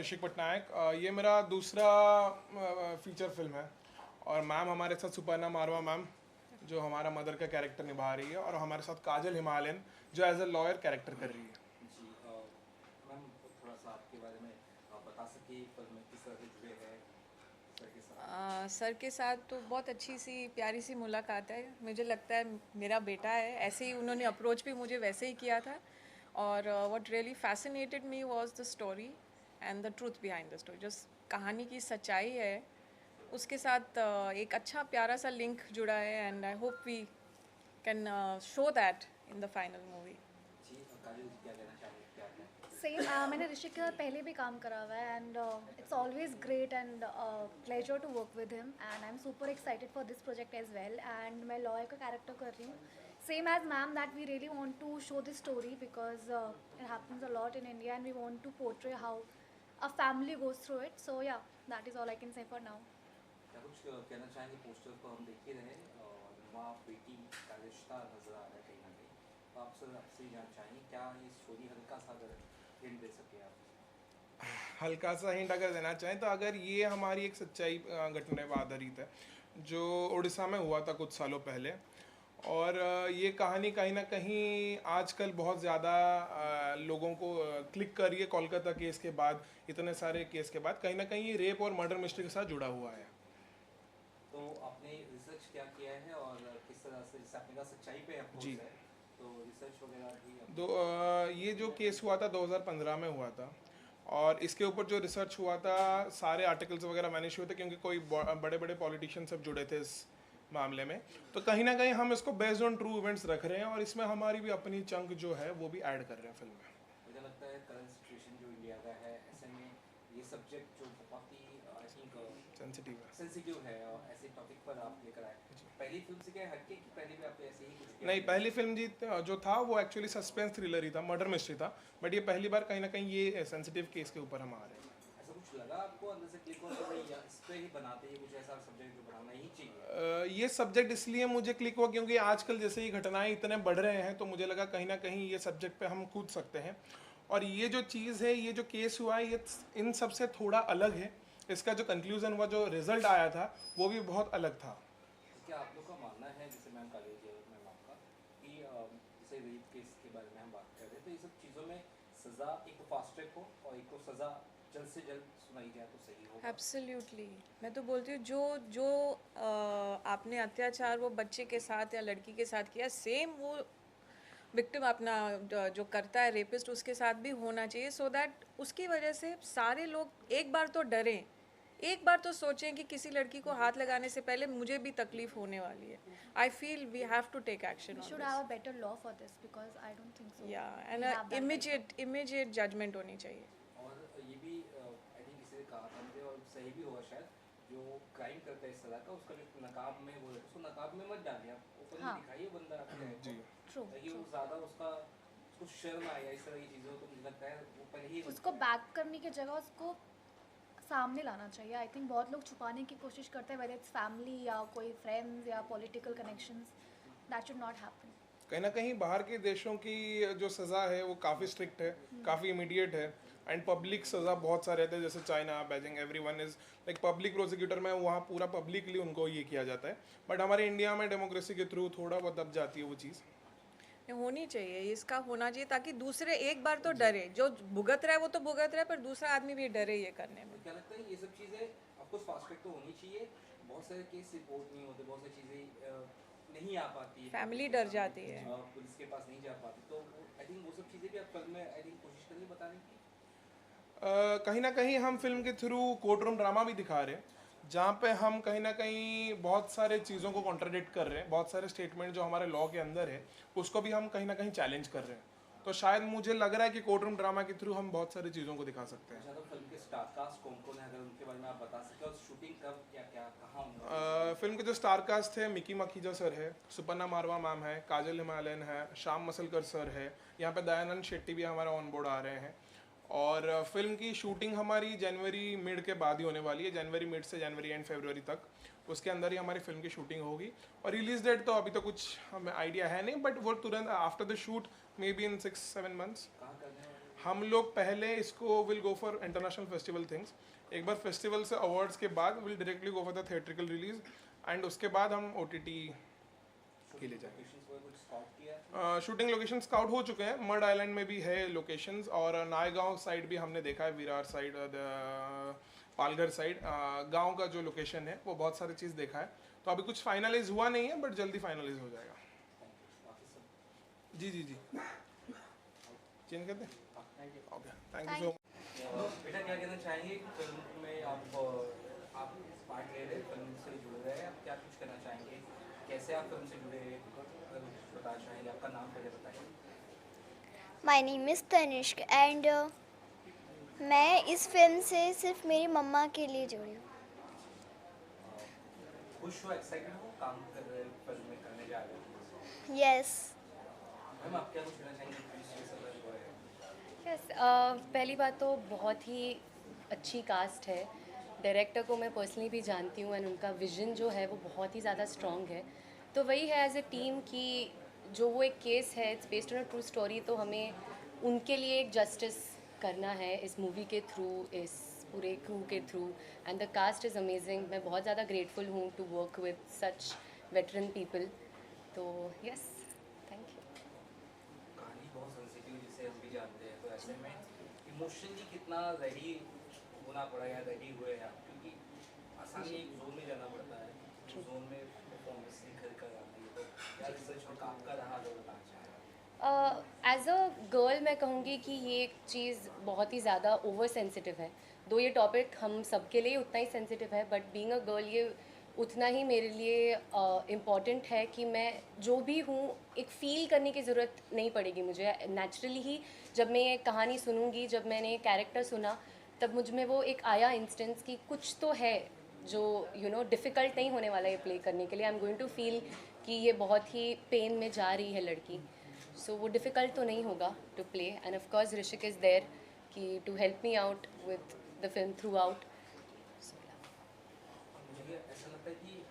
ऋषिक पटनायक। ये मेरा दूसरा फीचर फिल्म है और मैम हमारे साथ सुपर्णा मारवा मैम जो हमारा मदर का कैरेक्टर निभा रही है और हमारे साथ काजल हिमालयन जो एज अ लॉयर कैरेक्टर कर रही है। जी मैम थोड़ा सा आपके बारे में बता सके फिल्म में किस तरह से जुड़े हैं सर के साथ। सर के साथ तो बहुत अच्छी सी प्यारी सी मुलाकात है। मुझे लगता है मेरा बेटा है, ऐसे ही उन्होंने अप्रोच भी मुझे वैसे ही किया था। और what really fascinated me was the story and the truth behind the story. जो कहानी की सच्चाई है उसके साथ एक अच्छा प्यारा सा लिंक जुड़ा है and I hope we can show that in the final movie. जी काजल जी क्या कहना चाहेंगे क्या है। सेम मैंने ऋषिक के साथ पहले भी काम करा हुआ है and it's always great and pleasure to work with him and I am super excited for this project as well. And मैं लॉयर का कैरेक्टर कर रही हूँ same as ma'am that we really want to show this story because it happens a lot in India and we want to portray how a family goes through it. So yeah that is all I can say for now. क्या कुछ कहना चाहेंगे poster को हम देख ही रहे हैं और माँ बेटी का रिश्ता नजर आ रहा है कहीं ना कहीं, तो आप सर आपसे ही जानना चाहेंगे क्या ये स्टोरी हल्का सा अगर हिंट दे सके आप। हल्का सा हिंट अगर देना चाहें तो अगर ये हमारी एक सच्चाई घटना पर आधारित है जो उड़ीसा में हुआ था कुछ सालों पहले। और ये कहानी कहीं ना कहीं आजकल बहुत ज़्यादा लोगों को क्लिक कर रही है। कोलकाता केस के बाद, इतने सारे केस के बाद कहीं ना कहीं ये रेप और मर्डर मिस्ट्री के साथ जुड़ा हुआ है। तो आपने रिसर्च क्या किया है और किस तरह से जैसे आपने कहा सच्चाई पे अप्रोच जी। है, तो रिसर्च वगैरह भी ये जो केस हुआ था 2015 में हुआ था और इसके ऊपर जो रिसर्च हुआ था सारे आर्टिकल्स वगैरह मैनेज हुए थे क्योंकि कोई बड़े बड़े पॉलिटिशियन सब जुड़े थे इस मामले में। तो कहीं ना कहीं हम इसको बेस्ड ऑन ट्रू इवेंट्स रख रहे हैं और इसमें हमारी भी अपनी चंक जो है वो भी ऐड कर रहे हैं फिल्म में। मुझे लगता है करंट सिचुएशन जो इंडिया का है ऐसे में ये सब्जेक्ट जो बहुत ही आई थिंक सेंसिटिव है। सेंसिटिव है और ऐसे टॉपिक पर आप लेकर आए। पहली फिल्म से क्या हटके कि पहले भी आपने ऐसे ही कुछ किया नहीं, था? पहली फिल्म जी जो था वो एक्चुअली सस्पेंस थ्रिलर ही था, मर्डर मिस्ट्री था। बट ये पहली बार कहीं ना कहीं ये सेंसिटिव केस के ऊपर हम आ रहे हैं। ऐसा कुछ लगा आपको अंदर से क्लिक हो भाई इस पे ही बनाते हैं कुछ ऐसा सब्जेक्ट जो बनाना ही चाहिए। ये सब्जेक्ट इसलिए मुझे क्लिक हुआ क्योंकि आजकल जैसे ही घटनाएं इतने बढ़ रहे हैं तो मुझे लगा कहीं ना कहीं ये सब्जेक्ट पे हम कूद सकते हैं। और ये जो चीज़ है, ये जो केस हुआ है, ये इन सब से थोड़ा अलग है। इसका जो कंक्लूजन हुआ, जो रिजल्ट आया था वो भी बहुत अलग था। क्या आप लोग का मानना है जैसे मैम कालेज है मैम आपका कि जैसे रेप केस के बारे में हम बात कर रहे हैं तो ये सब चीज़ों में सज़ा एक तो फास्ट ट्रैक हो और एक को सज़ा जल्द से जल्द सुनाई जाए तो सही होगा। एब्सोल्युटली, मैं तो बोलती हूँ जो जो आपने अत्याचार वो बच्चे के साथ या लड़की के साथ किया, सेम वो विक्टिम अपना जो करता है रेपिस्ट उसके साथ भी होना चाहिए, सो दैट उसकी वजह से सारे लोग एक बार तो डरें, एक बार तो सोचें कि किसी लड़की को हाथ लगाने से पहले मुझे भी तकलीफ होने वाली है। I feel we have to take action We on should this. have a better law for this because I don't think so. या We and have that right now. Immediate judgement होनी चाहिए। और ये भी आई थिंक किसी ने कहा था मुझे और सही भी होगा शायद, जो क्राइम करता है इस तरह का उसका जो नकाब में वो उसको नकाब में मत डालिए, आप ऊपर हाँ। दिखाइए बंदा जी। True, ताकि वो true. ज़्यादा उसको शर्म आए इस तरह की चीज़ों तो मुझे लगता है वो पहले ही उसको बैक करने की जगह उसको सामने लाना चाहिए। आई थिंक बहुत लोग छुपाने की कोशिश करते हैं, वेदर इट्स फैमिली या कोई फ्रेंड्स या political connections, that should not happen. कहीं ना कहीं बाहर के देशों की जो सज़ा है वो काफ़ी स्ट्रिक्ट है, काफ़ी इमीडिएट है एंड पब्लिक सज़ा बहुत सारे रहते हैं। जैसे China, Beijing, everyone is like public prosecutor में, वहाँ पूरा पब्लिकली उनको ये किया जाता है। बट हमारे इंडिया में डेमोक्रेसी के थ्रू थोड़ा बहुत दब जाती है वो चीज़। होनी चाहिए, इसका होना चाहिए ताकि दूसरे एक बार तो डरे, जो भुगत रहा है वो तो भुगत रहा है पर दूसरा आदमी भी डरे ये करने में। तो क्या लगता है ये सब चीज़ें आपको फास्ट ट्रैक तो होनी चाहिए, बहुत सारे केस रिपोर्ट नहीं होते, बहुत सारी चीज़ें नहीं आ पाती, फैमिली डर जाती है। पुलिस के पास नहीं जा पाती, तो आई थिंक वो सब चीज़ें भी आप फिल्म में आई थिंक कोशिश करिए बताने की। कहीं ना कहीं हम फिल्म के थ्रू कोर्ट रूम ड्रामा भी दिखा रहे हैं जहाँ पे हम कहीं ना कहीं बहुत सारे चीज़ों को कॉन्ट्राडिक्ट कर रहे हैं। बहुत सारे स्टेटमेंट जो हमारे लॉ के अंदर है उसको भी हम कहीं ना कहीं चैलेंज कर रहे हैं। तो शायद मुझे लग रहा है कि कोर्ट रूम ड्रामा के थ्रू हम बहुत सारी चीज़ों को दिखा सकते हैं। अच्छा, तो फिल्म के स्टार कास्ट कौन कौन है अगर उनके बारे में आप बता सकें और शूटिंग कब क्या क्या कहाँ होगा। फिल्म के जो स्टार कास्ट है, मिकी मखीजा सर है, सुपर्णा मारवा मैम है, काजल हिमालयन है, श्याम मसलकर सर है, यहाँ पे दयानंद शेट्टी भी हमारा ऑन बोर्ड आ रहे हैं। और फिल्म की शूटिंग हमारी जनवरी मिड के बाद ही होने वाली है, जनवरी मिड से जनवरी एंड फरवरी तक उसके अंदर ही हमारी फिल्म की शूटिंग होगी। और रिलीज डेट तो अभी तो कुछ हमें आइडिया है नहीं, बट वो तुरंत after the shoot may be in 6-7 months. कहाँ करने वाले हैं? हम लोग पहले इसको will go for international festival things, एक बार फेस्टिवल से अवार्ड्स के बाद will directly go for the theatrical release, and उसके बाद हम OTT के लिए जाएंगे। लोकेशंस वगैरह कुछ स्काउट किया है? शूटिंग लोकेशन स्काउट हो चुके हैं, मड आइलैंड में भी है लोकेशंस, और नायगांव साइड भी हमने देखा है, विरार साइड, पालघर साइड, गांव का जो लोकेशन है वो बहुत सारी चीज़ देखा है। तो अभी कुछ फाइनलाइज हुआ नहीं है, बट जल्दी फाइनलाइज हो जाएगा। बाकी सब जी जी जी, चेंज कर दें? Okay, thank you so much. बेटा क्या कहना चाहेंगे फिल्म में आप पार्ट ले रहे हैं, फिल्म से जुड़ रहे हैं, आप क्या कुछ कहना चाहेंगे, कैसे आप फिल्म से जुड़े, अगर कुछ बताना चाहेंगे? आपका नाम पहले बताइए। My name is Tanishq and मैं इस फिल्म से सिर्फ मेरी मम्मा के लिए जुड़ी हूँ। खुश हो, एक्साइटेड हो, काम कर रहे हैं, फिल्म में करने जा रहे हैं? यस। मैम आप क्या कुछ कहना चाहेंगे प्लीज ये सब जो है? यस, पहली बात तो बहुत ही अच्छी कास्ट है। डायरेक्टर को मैं पर्सनली भी जानती हूँ एंड उनका विजन जो है वो बहुत ही ज़्यादा स्ट्रॉन्ग है। तो वही है एज ए टीम की जो वो एक केस है, it's based on a true story, तो हमें उनके लिए एक जस्टिस करना है इस मूवी के थ्रू, इस पूरे क्रू के through, and the cast is amazing. मैं बहुत ज़्यादा ग्रेटफुल हूँ to work with such veteran people. तो यस, थैंक यू। कहानी बहुत सेंसिटिव जिसे हम भी जानते हैं, तो ऐसे में इमोशनली कितना रेडी होना पड़ा या रेडी हुए हैं आप? क्योंकि आसानी एक जोन में जाना पड़ता है, उस जोन में परफॉर्मेंस निखर कर आती है, तो क्या रिसर्च वर्क आपका रहा जो बताना चाहें? एज अ गर्ल मैं कहूँगी कि ये एक चीज़ बहुत ही ज़्यादा ओवर सेंसिटिव है। दो ये टॉपिक हम सबके लिए उतना ही सेंसिटिव है, बट बीइंग अ गर्ल ये उतना ही मेरे लिए इम्पॉर्टेंट है कि मैं जो भी हूँ एक फ़ील करने की ज़रूरत नहीं पड़ेगी मुझे। नेचुरली ही जब मैं ये कहानी सुनूंगी, जब मैंने ये कैरेक्टर सुना, तब मुझ में वो एक आया इंस्टेंस कि कुछ तो है जो डिफ़िकल्ट नहीं होने वाला है प्ले करने के लिए। I am going to feel कि ये बहुत ही पेन में जा रही है लड़की, सो वो डिफ़िकल्ट तो नहीं होगा to play. And of course Rishik is there कि to help me out with the film throughout. मुझे ये ऐसा लगता है कि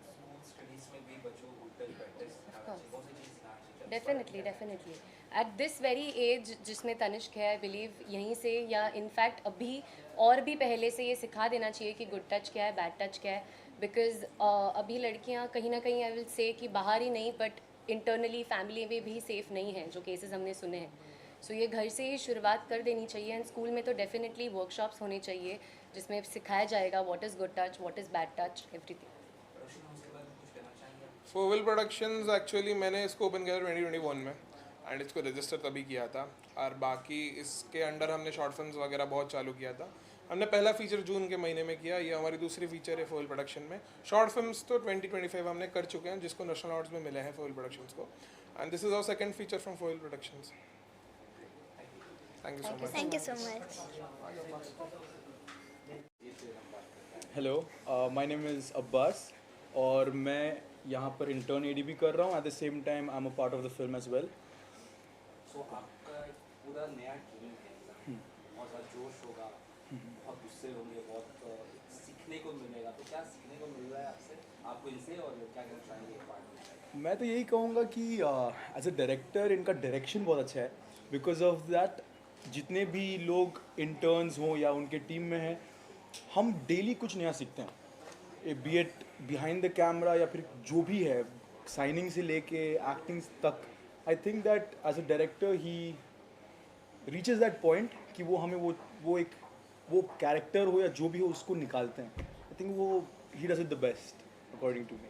स्कूल स्टडीज में भी बच्चों को गुड टच प्रैक्टिस सिखाना चाहिए, बहुत सी चीज़ सिखाना चाहिए। Definitely at this very age जिसमें तनिष्क है, आई बिलीव यहीं से या इनफैक्ट अभी और भी पहले से ये सिखा देना चाहिए कि गुड टच क्या है, बैड टच क्या है। बिकॉज अभी लड़कियां कहीं ना कहीं आई विल से कि बाहर ही नहीं बट इंटरनली फैमिली में भी सेफ़ नहीं हैं, जो केसेस हमने सुने हैं। सो ये घर से ही शुरुआत कर देनी चाहिए। एंड स्कूल में तो डेफिनेटली वर्कशॉप्स होने चाहिए जिसमें सिखाया जाएगा what is good touch, what is bad touch, everything. Production house के बारे में कुछ कहना चाहेंगे आप? फोविल प्रोडक्शंस एक्चुअली मैंने इसको ओपन किया 2021 में, एंड इसको रजिस्टर तभी किया था, और बाकी इसके अंडर हमने शॉर्ट फिल्म्स वगैरह बहुत चालू किया था। हमने पहला फीचर जून के महीने में किया, ये हमारी दूसरी फीचर है फोविल प्रोडक्शन में। शॉर्ट फिल्म्स तो 2025 हमने कर चुके हैं, जिसको नेशनल अवार्ड्स में मिले हैं फोविल प्रोडक्शंस को, and this is our second feature from Fovil productions. Thank you so much. Thank you so much. Hello, my name is Abbas और मैं यहाँ पर इंटर्न एडीबी कर रहा हूँ। At the same time I am a part of the film as well. So आपका एक पूरा नया टीम है, बहुत ज़्यादा जोश होगा, बहुत गुस्से होंगे, बहुत सीखने को मिलेगा, तो क्या सीखने को मिल रहा है आपको इनसे, और क्या कहना चाहेंगे पार्ट में? मैं तो यही कहूँगा कि एज अ डायरेक्टर इनका डायरेक्शन बहुत अच्छा है। बिकॉज ऑफ दैट जितने भी लोग इंटर्न्स हों या उनके टीम में हैं, हम डेली कुछ नया सीखते हैं, be it behind the camera या फिर जो भी है, साइनिंग से लेके एक्टिंग तक। I think that as a director he reaches that point कि वो हमें वो कैरेक्टर हो या जो भी हो उसको निकालते हैं। आई थिंक वो ही does it the best according to me.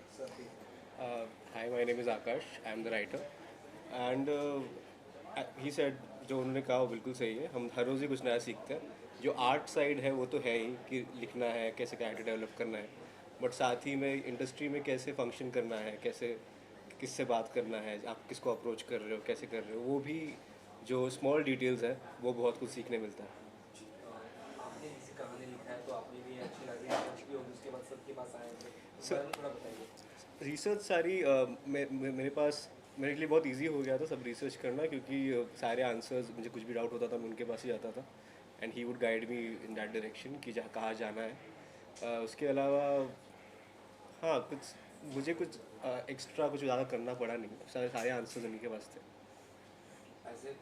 Hi, my name is Akash. I am the writer. And he said, जो उन्होंने कहा वो बिल्कुल सही है। हम हर रोज़ ही कुछ नया सीखते हैं। जो आर्ट साइड है वो तो है ही कि लिखना है, कैसे कैरेक्टर डेवलप करना है, बट साथ ही में इंडस्ट्री में कैसे फंक्शन करना है, कैसे किससे बात करना है, आप किसको अप्रोच कर रहे हो, कैसे कर रहे हो, वो भी जो स्मॉल डिटेल्स है वो बहुत कुछ सीखने मिलता है। आपने जैसे कहानी लिखा है तो आपने भी अच्छी लगी, अच्छी होगी, उसके बाद सबके पास आए थे, इस बारे में थोड़ा बताइए। रिसर्च सारी मेरे पास मेरे लिए बहुत इजी हो गया था सब रिसर्च करना, क्योंकि सारे आंसर्स, मुझे कुछ भी डाउट होता था मैं उनके पास ही जाता था, and he would guide me in that direction कि जहाँ कहाँ जाना है। उसके अलावा हाँ, मुझे कुछ एक्स्ट्रा कुछ ज़्यादा करना पड़ा नहीं, सारे आंसर्स उन्हीं के पास थे। ऐसे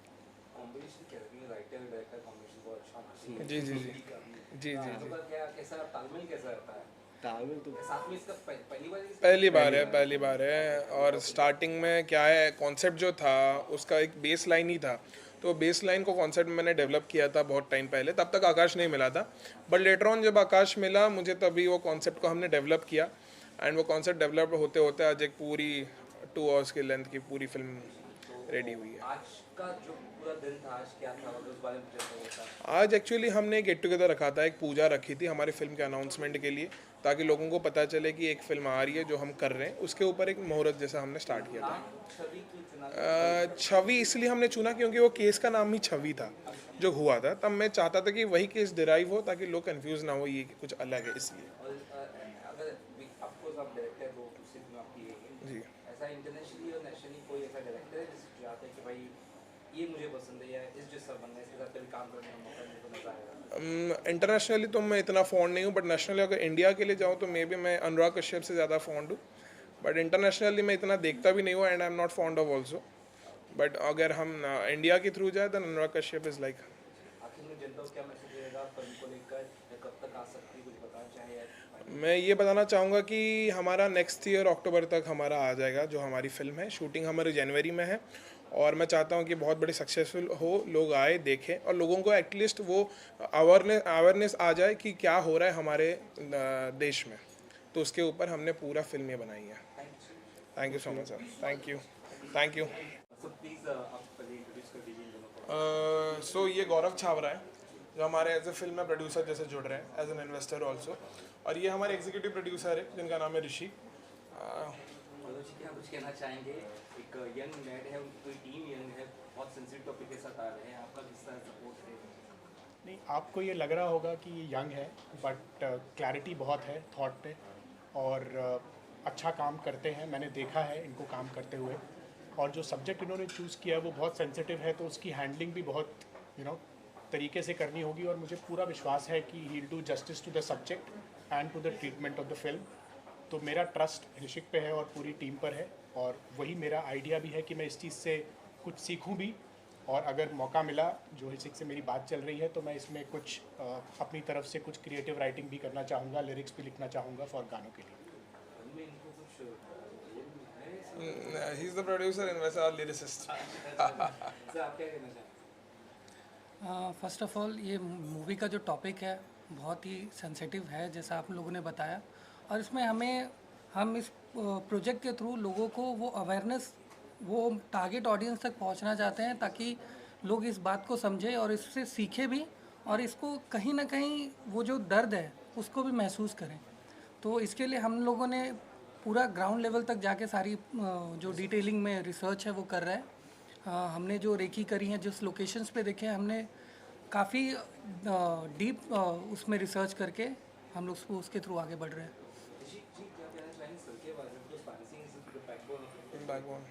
कॉम्बिनेशन क्या है, राइटर डायरेक्टर कॉम्बिनेशन बहुत अच्छा होना चाहिए। जी जी जी जी जी इन जी। लोगों का क्या कैसा तालमेल कैसा रहता है तालमेल तो साथ में, इसका पहली बार पहली बार है। और स्टार्टिंग में क्या है, कॉन्सेप्ट जो था उसका एक बेस लाइन ही था, तो बेस लाइन को कॉन्सेप्ट मैंने डेवलप किया था बहुत टाइम पहले, तब तक आकाश नहीं मिला था। बट लेटर ऑन जब आकाश मिला मुझे, तभी वो कॉन्सेप्ट को हमने डेवलप किया, एंड वो कॉन्सेप्ट डेवलप होते होते आज एक पूरी 2 आवर्स की लेंथ की पूरी फिल्म रेडी हुई है। आज का जो पूरा दिन था, आज क्या था, मतलब उस बारे में मुझे होता आज एक्चुअली हमने गेट टुगेदर रखा था, एक पूजा रखी थी हमारी फिल्म के अनाउंसमेंट के लिए, ताकि लोगों को पता चले कि एक फिल्म आ रही है जो हम कर रहे हैं, उसके ऊपर एक मुहूर्त जैसा हमने स्टार्ट किया था। छवि की चुना छवि इसलिए हमने चुना क्योंकि वो केस का नाम ही छवि था जो हुआ था, तब मैं चाहता था कि वही केस डिराइव हो ताकि लोग कंफ्यूज ना हो ये कि कुछ अलग है, इसलिए। और अगर ऑफकोर्स आप डायरेक्टर हो, उससे फिल्म आपकी है जी। ऐसा इंटरनेशनली और नेशनली कोई ऐसा डायरेक्टर है जिससे चाहते हैं कि भाई ये मुझे पसंद है या इस जैसा बनना है, इसके साथ कभी काम करने का मौका मिले तो मज़ा आएगा। इंटरनेशनली तो मैं इतना फॉन्ड नहीं हूँ, बट नेशनली अगर इंडिया के लिए जाऊँ तो मे बी मैं अनुराग कश्यप से ज़्यादा फॉन्ड हूँ, बट इंटरनेशनली मैं इतना देखता भी नहीं हूँ, and I am not fond of also. But अगर हम इंडिया के थ्रू जाए तो अनुराग कश्यप इज़ लाइक। आखिर में जनता को क्या मैसेज देगा फिल्म को लेकर, या कब तक आ सकती है, कुछ बताना चाहे या मैं ये बताना चाहूँगा कि हमारा नेक्स्ट ईयर अक्टूबर तक हमारा आ जाएगा जो हमारी फ़िल्म है, शूटिंग हमारी जनवरी में है, और मैं चाहता हूँ कि बहुत बड़ी सक्सेसफुल हो, लोग आए देखें और लोगों को एटलीस्ट वो अवेयरनेस आ जाए कि क्या हो रहा है हमारे देश में, तो उसके ऊपर हमने पूरा फिल्म ये बनाई है। Thank you so much sir, thank you. So please आप पहले इंट्रोड्यूस कर दीजिए इन दोनों को। सो ये गौरव छाबरा है जो हमारे एज ए फिल्म में प्रोड्यूसर जैसे जुड़ रहे हैं, एज एन इन्वेस्टर ऑल्सो, और ये हमारे एग्जीक्यूटिव प्रोड्यूसर है जिनका नाम है ऋषि। मनोज जी क्या कुछ कहना चाहेंगे, एक यंग लैड है, उनकी पूरी टीम यंग है, बहुत सेंसिटिव टॉपिक के साथ आ रहे हैं, आपका किस तरह सपोर्ट है? नहीं, आपको ये लग रहा होगा कि ये यंग है, बट क्लैरिटी बहुत है थॉट पे, और अच्छा काम करते हैं। मैंने देखा है इनको काम करते हुए, और जो सब्जेक्ट इन्होंने चूज़ किया है वो बहुत सेंसिटिव है, तो उसकी हैंडलिंग भी बहुत तरीके से करनी होगी, और मुझे पूरा विश्वास है कि he will do justice to the subject and to the treatment of the film. तो मेरा ट्रस्ट ऋषिक पे है और पूरी टीम पर है, और वही मेरा आइडिया भी है कि मैं इस चीज़ से कुछ सीखूं भी, और अगर मौका मिला, जो ऋषिक से मेरी बात चल रही है, तो मैं इसमें कुछ अपनी तरफ से कुछ क्रिएटिव राइटिंग भी करना चाहूँगा, लिरिक्स भी लिखना चाहूँगा फॉर गानों के लिए। फिल्म में इनको कुछ he is the producer and वैसे लिरिसिस्ट। सर आप क्या कहना चाहेंगे? फर्स्ट ऑफ ऑल ये मूवी का जो टॉपिक है बहुत ही सेंसिटिव है, जैसा आप लोगों ने बताया, और इसमें हम इस प्रोजेक्ट के थ्रू लोगों को वो अवेयरनेस, वो टारगेट ऑडियंस तक पहुंचना चाहते हैं, ताकि लोग इस बात को समझें और इससे सीखें भी, और इसको कहीं ना कहीं वो जो दर्द है उसको भी महसूस करें। तो इसके लिए हम लोगों ने पूरा ग्राउंड लेवल तक जाके सारी जो डिटेलिंग में रिसर्च है वो कर रहे हैं। हमने जो रेकी करी हैं, जिस लोकेशंस पे देखे, हमने काफ़ी डीप उसमें रिसर्च करके हम लोग उसके थ्रू आगे बढ़ रहे हैं। जी क्या कहना चाहेंगे सर के बारे में, because parsing is the backbone. Backbone.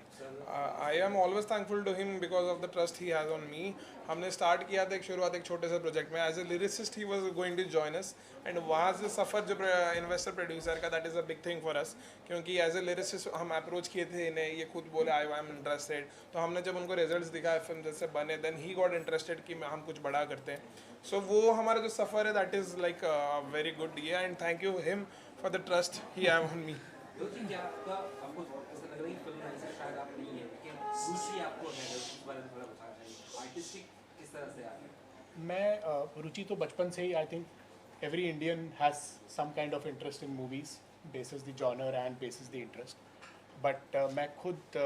I am always thankful to him because of the trust he has on me. हमने स्टार्ट किया था एक शुरुआत एक छोटे से प्रोजेक्ट में, as a lyricist he was going to join us, and वहाँ से सफ़र जो इन्वेस्टर प्रोड्यूसर का, that is a big thing for us, क्योंकि एज ए लिरिसिस्ट हम अप्रोच किए थे इन्हें, ये खुद बोले आई एम इंटरेस्टेड, तो हमने जब उनको रिजल्ट्स दिखाए फिल्म जैसे बने, देन ही गॉट इंटरेस्टेड कि हम कुछ बड़ा करते हैं। सो वो हमारा जो सफ़र है that is like very good ये, and thank you him for the trust he have on me. क्या आपको ऐसा लग रहा है कि फिल्म डांसर शायद आप नहीं है, लेकिन रुचि आपको है, उस बारे में थोड़ा बताना चाहिए, आर्टिस्टिक किस तरह से आ रही है? मैं रुचि तो बचपन से ही, I think every Indian has some kind of interest in movies, basis the genre and basis the interest, but मैं खुद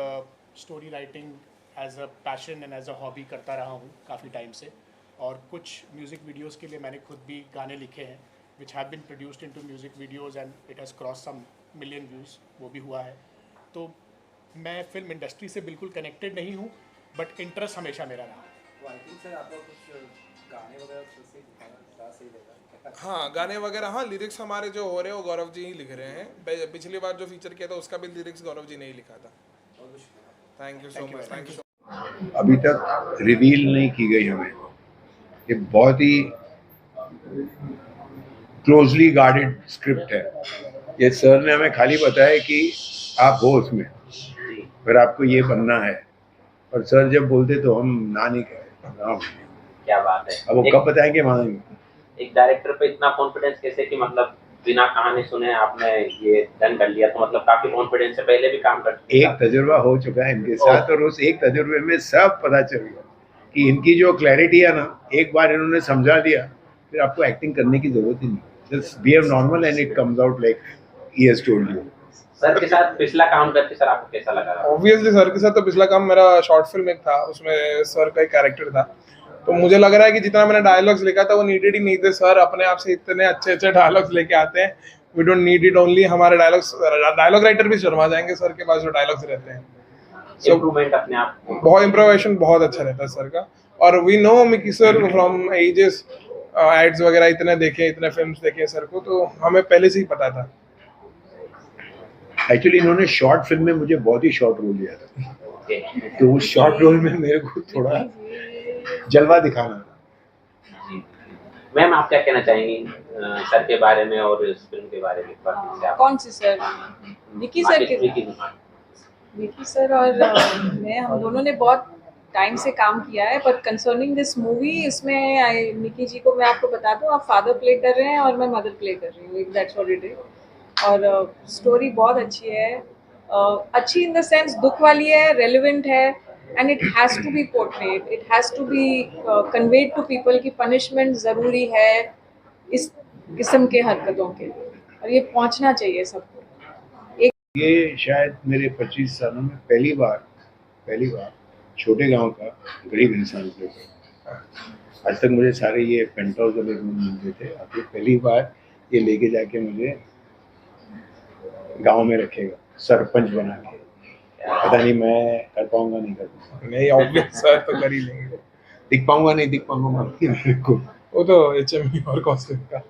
story writing as a passion and as a hobby करता रहा हूँ काफ़ी टाइम से, और कुछ म्यूज़िक वीडियोज़ के लिए मैंने खुद भी गाने लिखे हैं, which have been produced into music videos, and it has cross some million views, वो भी हुआ है। तो मैं फिल्म इंडस्ट्री से बिल्कुल कनेक्टेड नहीं हूँ, बट इंटरेस्ट हमेशा मेरा रहा। तो आई थिंक सर आपको कुछ गाने वगैरह से दिखाना सही रहेगा। हाँ, गाने वगैरह, हाँ, लिरिक्स हमारे जो हो रहे हैं वो गौरव जी ही लिख रहे हैं। पिछली बार जो फीचर किया था उसका भी लिरिक्स गौरव जी ने ही लिखा था। Thank you so much, thank you. अभी तक रिवील नहीं की गई हमें, ये बहुत ही क्लोजली गार्डेड स्क्रिप्ट है। ये सर ने हमें खाली बताया कि आप हो उसमें, फिर आपको ये बनना है, और सर जब बोलते तो हम ना नहीं कहे। हाँ, क्या बात है। अब वो कब बताएंगे मांगेंगे। एक डायरेक्टर पे इतना कॉन्फिडेंस कैसे कि मतलब बिना कहानी सुने आपने ये डन कर लिया, तो मतलब काफी कॉन्फिडेंस से पहले भी काम कर एक तजुर्बा हो चुका है इनके साथ और उस एक तजुर्बे में सब पता चल गया कि इनकी जो क्लैरिटी है ना, एक बार इन्होंने समझा दिया फिर आपको एक्टिंग करने की जरूरत ही नहीं, just be normal and it comes out like he has told you. Sir के साथ पिछला काम करके सर आपको कैसा लगा? ऑब्वियसली सर के साथ तो पिछला काम मेरा शॉर्ट फिल्म एक था, उसमें सर का एक कैरेक्टर था, तो मुझे लग रहा है कि जितना मैंने डायलॉग्स लिखा था वो नीडेड ही नहीं थे। सर अपने आप से इतने अच्छे अच्छे डायलॉग्स लेके आते हैं, we don't need it, only हमारे डायलॉग राइटर भी शर्मा जाएंगे सर के पास जो डायलॉग्स रहते हैं। इम्प्रूवमेंट अपने आप बहुत इम्प्रोवेशन बहुत अच्छा रहता है सर का। और we know Mickey sir from ages, ads वगैरह इतने देखे, इतने फिल्म्स देखे सर को, तो हमें पहले से ही पता था। एक्चुअली इन्होंने शॉर्ट फिल्म में मुझे बहुत ही शॉर्ट रोल दिया था, तो उस शॉर्ट रोल में मेरे को थोड़ा जलवा दिखाना था। मैम आप क्या कहना चाहेंगी सर के बारे में और इस फिल्म के बारे में? कौन सी सर? विकी सर के? विकी सर और मैं, हम दोनों ने बहुत टाइम से काम किया है, बट कंसर्निंग दिस मूवी, इसमें निकी जी को मैं आपको बता दूं, आप फादर प्ले कर रहे हैं और मैं मदर प्ले कर रही हूँ, दैट्स व्हाट इट इज। और स्टोरी बहुत अच्छी है, अच्छी इन द सेंस दुख वाली है, रेलेवेंट है, and it has to be portrayed, it has to be conveyed to people की पनिशमेंट ज़रूरी है इस किस्म के हरकतों के, और ये पहुंचना चाहिए सबको। ये शायद मेरे 25 सालों में पहली बार छोटे गांव का गरीब इंसान प्ले कर। आज तक मुझे सारे ये पेंट हाउस वाले रूम मिलते थे, अब ये पहली बार ये लेके जाके मुझे गांव में रखेगा सरपंच बना के। पता नहीं मैं कर पाऊंगा नहीं कर पाऊंगा। नहीं ऑब्वियस सर तो कर ही लेंगे। दिख पाऊंगा नहीं दिख पाऊंगा मेरे को, वो तो HMV और कॉस्ट्यूम का